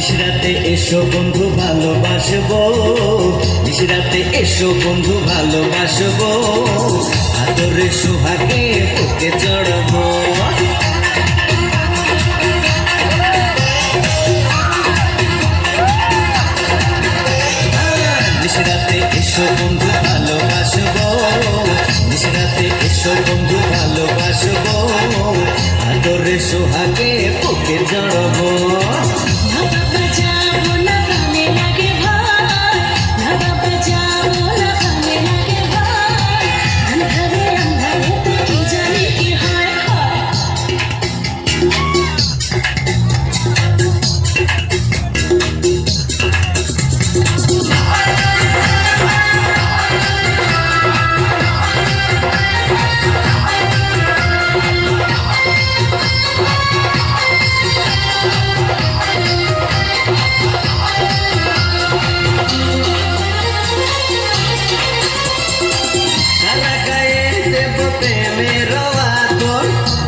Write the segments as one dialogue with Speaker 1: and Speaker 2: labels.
Speaker 1: নিশরাতে এসো বন্ধু ভালোবাসবো, নিশরাতে এসো বন্ধু ভালোবাসবো, আদরে সোহাগে বুকে চড়াবো। নিশরাতে এসো বন্ধু ভালোবাসবো, নিশরাতে এসো বন্ধু ভালোবাসবো, আদরে সোহাগে বুকে চড়াবো।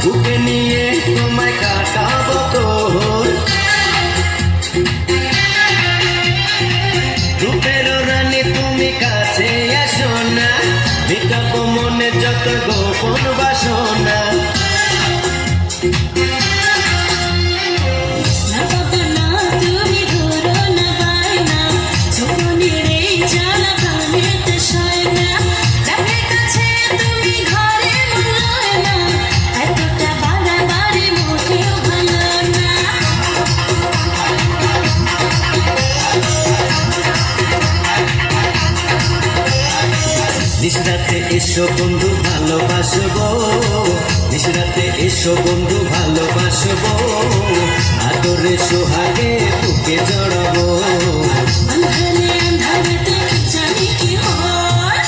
Speaker 1: বুকে নিয়ে তোমায় কাটাবো তোর, রূপের রানী তুমি কাছে এসো না, বিকাবো মনে যত গোপন বাসনা। নিশরাতে এসো বন্ধু ভালোবাসবো, নিশরাতে এসো বন্ধু ভালোবাসবো, আদরে সোহাগে বুকে জড়াবো।
Speaker 2: আন্ধারে আন্ধারেতে জানি কি হয়,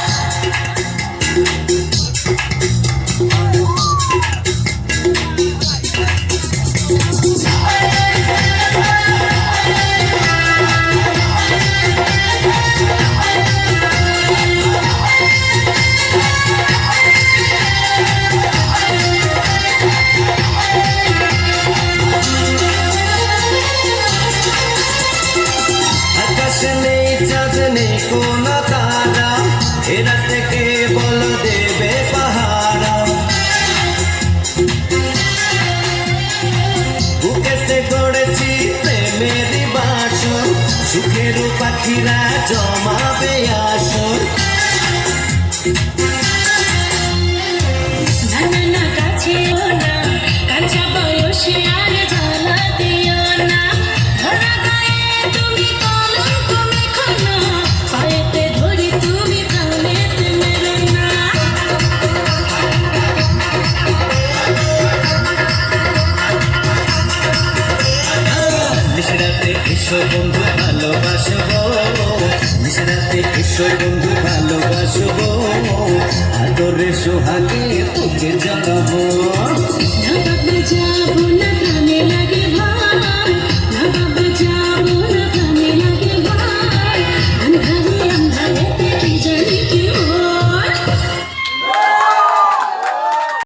Speaker 1: কোন তারা এরা থেকে বল দেবে পাহারা, বুকেতে গড়েছি প্রেমের বাসর, সুখের পাখিরা জমাবে আসর।
Speaker 2: না কাছে না কাঁচা বয়সে আর জ্বালা দিও না, ধরা গায়ে তুমি কলঙ্ক মেখো না, পায়েতে ধরি তুমি প্রাণেতে মেরো না।
Speaker 1: নিশরাতে এসো বন্ধু ভালোবাসবো, নিশরাতে এসো বন্ধু ভালোবাসবো, আদরে সোহাগে বুকে জড়াবো।